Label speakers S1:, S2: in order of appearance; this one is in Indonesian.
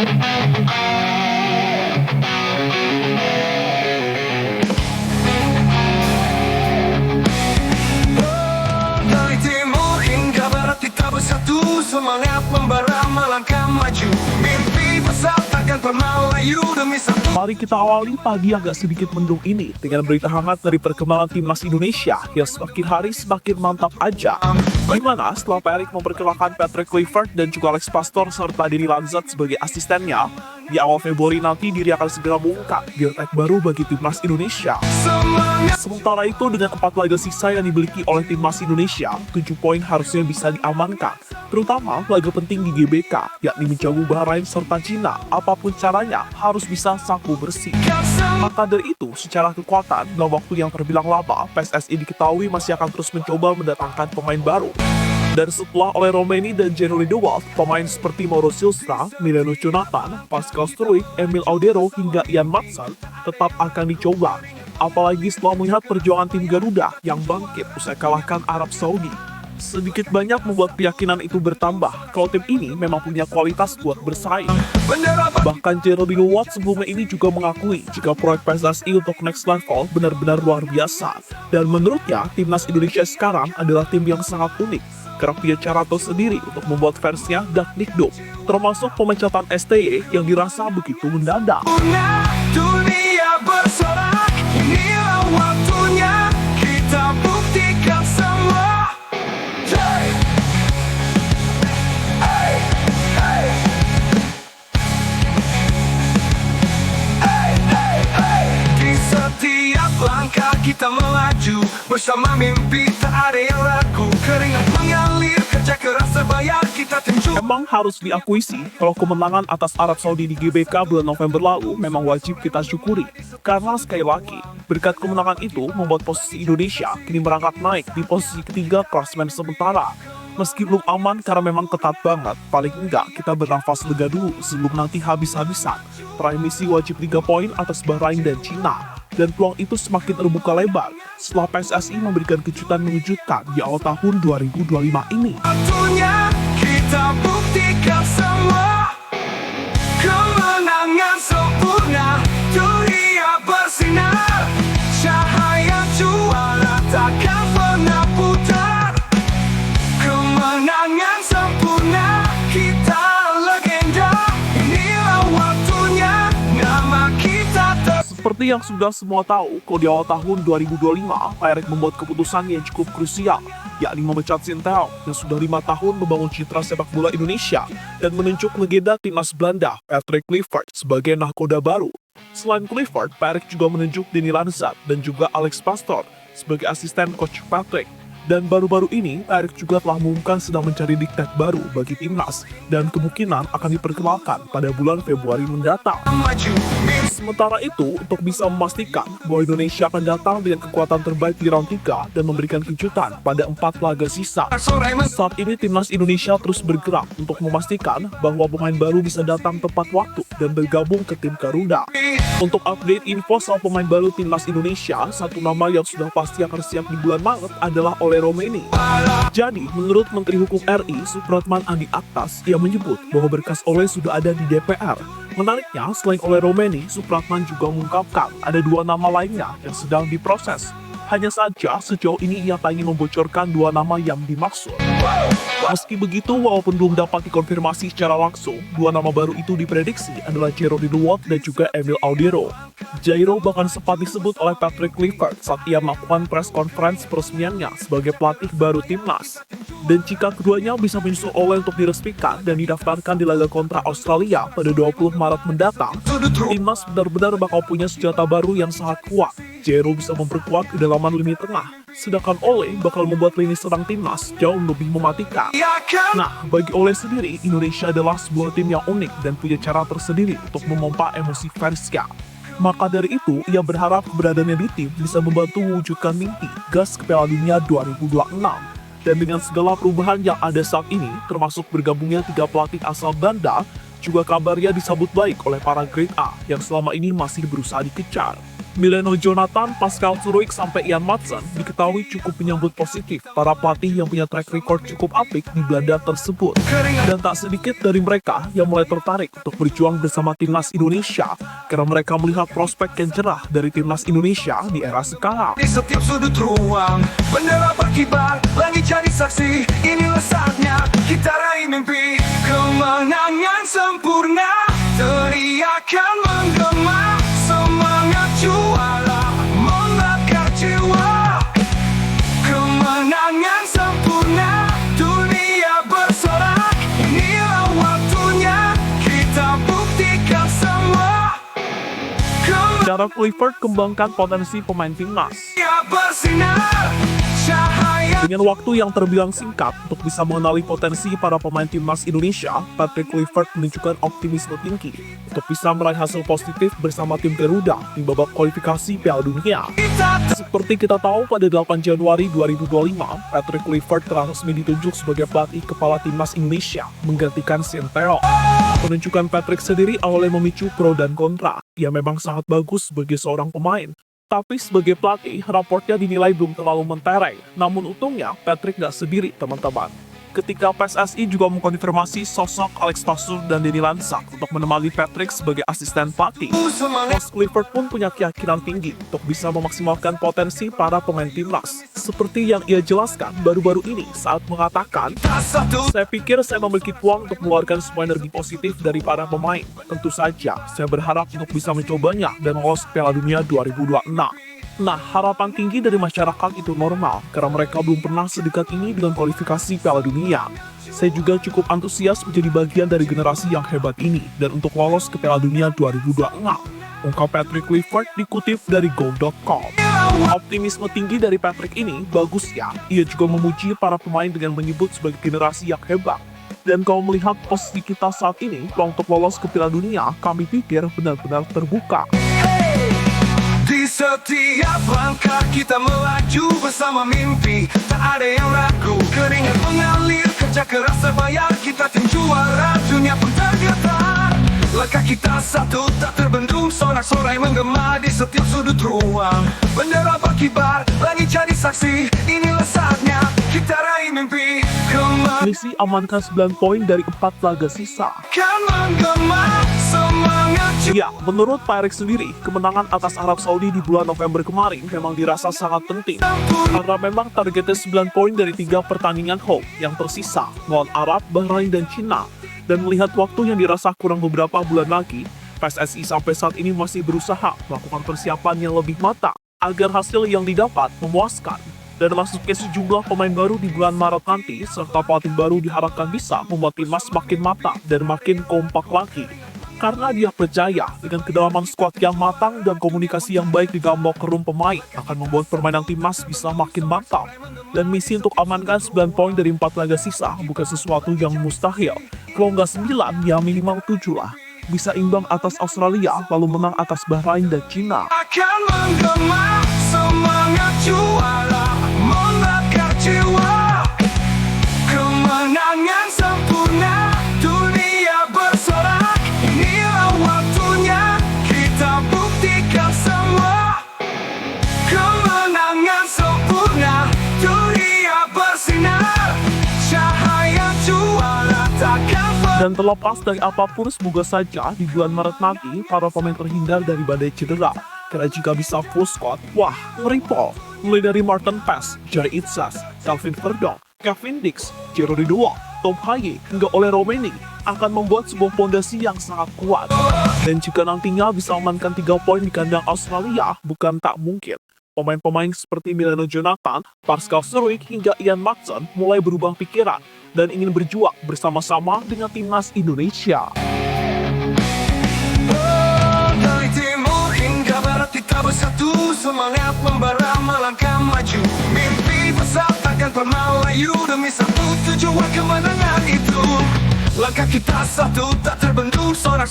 S1: Dari timur hingga barat kita bersatu, semangat membara melangkah maju. Mimpi besar takkan pernah layu demi satu.
S2: Mari kita awali pagi agak sedikit mendung ini dengan berita hangat dari perkembangan timnas Indonesia yang semakin hari semakin mantap aja. Dimana setelah Pak Erick memperkenalkan Patrick Kluivert dan juga Alex Pastoor serta Denny Lanzat sebagai asistennya, di awal Februari nanti diri akan segera mengungkap gear-tag baru bagi timnas Indonesia. Sementara itu dengan 4 laga sisa yang dimiliki oleh timnas Indonesia, 7 poin harusnya bisa diamankan, terutama laga penting di GBK, yakni menjamu Bahrain serta Cina. Apapun caranya harus bisa sapu bersih. Maka dari itu, secara kekuatan dalam waktu yang terbilang lama, PSSI diketahui masih akan terus mencoba mendatangkan pemain baru. Dan setelah oleh Romeni dan Jerry De Waal, pemain seperti Mauro Silstra, Milano Jonathan, Pascal Struijk, Emil Audero hingga Ian Maatsen tetap akan dicoba. Apalagi setelah melihat perjuangan tim Garuda yang bangkit usai kalahkan Arab Saudi. Sedikit banyak membuat keyakinan itu bertambah kalau tim ini memang punya kualitas buat bersaing. Bahkan Jerry De Waal sebelumnya ini juga mengakui jika proyek PSSI untuk next level benar-benar luar biasa. Dan menurutnya, timnas Indonesia sekarang adalah tim yang sangat unik, karena punya cara tersendiri untuk membuat fansnya dakdikduk, termasuk pemecatan STY yang dirasa begitu mendadak.
S1: Dunia bersorak, inilah waktunya kita buktikan semua. Di setiap langkah kita melaju, bersama mimpi tak ada yang ragu. Keringat mengalir, kerja keras terbayar, kita tunjuk.
S2: Emang harus diakui sih, kalau kemenangan atas Arab Saudi di GBK bulan November lalu memang wajib kita syukuri. Karena sekali lagi, berkat kemenangan itu membuat posisi Indonesia kini merangkak naik di posisi ketiga klasemen sementara. Meski belum aman karena memang ketat banget, paling enggak kita bernafas lega dulu sebelum nanti habis-habisan. Terakhir misi wajib 3 poin atas Bahrain dan Cina. Dan peluang itu semakin terbuka lebar setelah PSSI memberikan kejutan mengejutkan di awal tahun 2025 ini.
S1: Waktunya kita buktikan semua. Kemenangan sempurna, dunia bersinar. Cahaya juara takkan pernah putar. Kemenangan sempurna, kita legenda. Inilah waktunya, nama kita
S2: Seperti yang sudah semua tahu, kalau di awal tahun 2025, Pak Erick membuat keputusan yang cukup krusial, yakni memecat Sinteyong yang sudah 5 tahun membangun citra sepak bola Indonesia dan menunjuk legenda timnas Belanda, Patrick Kluivert, sebagai nahkoda baru. Selain Kluivert, Pak Erick juga menunjuk Denny Lanzat dan juga Alex Pastoor sebagai asisten coach Patrick. Dan baru-baru ini, Pak Erick juga telah mengumumkan sedang mencari diktat baru bagi timnas dan kemungkinan akan diperkenalkan pada bulan Februari mendatang. Sementara itu, untuk bisa memastikan bahwa Indonesia akan datang dengan kekuatan terbaik di round 3 dan memberikan kejutan pada 4 laga sisa. Saat ini timnas Indonesia terus bergerak untuk memastikan bahwa pemain baru bisa datang tepat waktu dan bergabung ke tim Garuda. Untuk update info soal pemain baru timnas Indonesia, satu nama yang sudah pasti akan siap di bulan Maret adalah oleh Romeni. Jadi, menurut Menteri Hukum RI, Supratman Andi Aktas, ia menyebut bahwa berkas Ole sudah ada di DPR. Menariknya, selain oleh Romeni, Supratman juga mengungkapkan ada 2 nama lainnya yang sedang diproses. Hanya saja, sejauh ini ia tak ingin membocorkan 2 nama yang dimaksud. Meski begitu, walaupun belum dapat dikonfirmasi secara langsung, 2 nama baru itu diprediksi adalah Jerry De Waal dan juga Emil Audero. Jairo bahkan sempat disebut oleh Patrick Kluivert saat ia melakukan press conference peresmiannya sebagai pelatih baru timnas. Dan jika keduanya bisa menyusul Ole untuk diresmikan dan didaftarkan di laga kontra Australia pada 20 Maret mendatang, timnas benar-benar bakal punya senjata baru yang sangat kuat. Jairo bisa memperkuat kedalaman lini tengah, sedangkan Ole bakal membuat lini serang timnas jauh lebih mematikan. Nah, bagi Ole sendiri, Indonesia adalah sebuah tim yang unik dan punya cara tersendiri untuk memompa emosi fansnya. Maka dari itu, ia berharap keberadaannya di tim bisa membantu mewujudkan mimpi gas ke Piala Dunia 2026. Dan dengan segala perubahan yang ada saat ini, termasuk bergabungnya 3 pelatih asal Belanda, juga kabarnya disambut baik oleh para grade A yang selama ini masih berusaha dikejar. Mileno Jonathan, Pascal Suruik, sampai Ian Maatsen diketahui cukup menyambut positif para pelatih yang punya track record cukup apik di Belanda tersebut. Dan tak sedikit dari mereka yang mulai tertarik untuk berjuang bersama timnas Indonesia karena mereka melihat prospek yang cerah dari timnas Indonesia di era sekarang.
S1: Di setiap sudut ruang, bendera berkibar, langit jadi saksi. Inilah saatnya kita raih mimpi, kemenangan sempurna, teriakan menggema, semangat juara membakar jiwa. Kemenangan sempurna, dunia bersorak. Inilah waktunya kita buktikan semua.
S2: Cara Kluivert kembangkan potensi pemain timnas.
S1: Bersinar, cahaya.
S2: Dengan waktu yang terbilang singkat untuk bisa mengenali potensi para pemain timnas Indonesia, Patrick Kluivert menunjukkan optimisme tinggi untuk bisa meraih hasil positif bersama tim Garuda di babak kualifikasi Piala Dunia. Seperti kita tahu, pada 8 Januari 2025, Patrick Kluivert telah resmi ditunjuk sebagai pelatih kepala timnas Indonesia, menggantikan Sinteyong. Penunjukan Patrick sendiri awalnya memicu pro dan kontra. Ia memang sangat bagus sebagai seorang pemain, tapi sebagai pelatih, raportnya dinilai belum terlalu mentereng. Namun untungnya, Patrick gak sendiri, teman-teman. Ketika PSSI juga mengkonfirmasi sosok Alex Pasur dan Denny Lanzak untuk menemani Patrick sebagai asisten pelatih, Coach Kluivert pun punya keyakinan tinggi untuk bisa memaksimalkan potensi para pemain timnas. Seperti yang ia jelaskan baru-baru ini saat mengatakan, "Saya pikir saya memiliki peluang untuk mengeluarkan semua energi positif dari para pemain. Tentu saja, saya berharap untuk bisa mencobanya dan lolos Piala Dunia 2026. Nah, harapan tinggi dari masyarakat itu normal, karena mereka belum pernah sedekat ini dengan kualifikasi Piala Dunia. Saya juga cukup antusias menjadi bagian dari generasi yang hebat ini, dan untuk lolos ke Piala Dunia 2026, ungkap Patrick Kluivert dikutip dari Goal.com. Optimisme tinggi dari Patrick ini bagus ya. Ia juga memuji para pemain dengan menyebut sebagai generasi yang hebat. Dan kalau melihat posisi kita saat ini, peluang untuk lolos ke Piala Dunia, kami pikir benar-benar terbuka.
S1: Di setiap langkah kita melaju bersama mimpi, tak ada yang ragu. Keringat mengalir, kerja keras terbayar, kita tim juara, dunia pun tergetar. Langkah kita satu, tak terbendung, sorak-sorai menggema di setiap sudut ruang. Bendera berkibar, langit jadi saksi. Inilah saatnya kita raih mimpi,
S2: Messi amankan 9 poin dari 4 laga sisa.
S1: kan menggema, semangat juara.
S2: Ya, menurut Pak Erik sendiri, kemenangan atas Arab Saudi di bulan November kemarin memang dirasa sangat penting. Karena memang targetnya 9 poin dari 3 pertandingan home yang tersisa melawan Arab, Bahrain, dan Cina. Dan melihat waktu yang dirasa kurang beberapa bulan lagi, PSSI sampai saat ini masih berusaha melakukan persiapan yang lebih matang agar hasil yang didapat memuaskan. Dan masuknya sejumlah pemain baru di bulan Maret nanti, serta pelatih baru diharapkan bisa membuat timnas makin matang dan makin kompak lagi. Karena dia percaya dengan kedalaman skuad yang matang dan komunikasi yang baik di dalam locker room pemain akan membuat permainan timnas bisa makin mantap. Dan misi untuk amankan 9 poin dari 4 laga sisa bukan sesuatu yang mustahil. Kalau nggak 9, ya minimal 7 lah. Bisa imbang atas Australia, lalu menang atas Bahrain dan Cina.
S1: Akan menggema, semangat juara membakar jiwa. Kemenangan sempurna, dunia bersorak. Inilah waktunya kita buktikan semua. Kemenangan sempurna, dunia bersinar, cahaya juara takkan.
S2: Dan terlepas dari apapun, semoga saja di bulan Maret nanti para pemain terhindar dari badai cedera. Karena jika bisa full squad, wah, ngeri pol. Mulai dari Martin Paes, Jari Itzas, Calvin Verdong, Kevin Dix, Jero Ridwan, Tom Haye, hingga Ole Romeni akan membuat sebuah fondasi yang sangat kuat. Dan jika nantinya bisa amankan 3 poin di kandang Australia, bukan tak mungkin. Pemain-pemain seperti Mileno Jonathan, Pascal Suruik, hingga Ian Maatsen mulai berubah pikiran dan ingin berjuang bersama-sama dengan timnas Indonesia.
S1: Dari timur hingga barat kita bersatu, semangat membara melangkah maju. Mimpi besar takkan pernah layu, demi satu tujuan kemenangan itu. Langkah kita satu, tak terbendung, sorak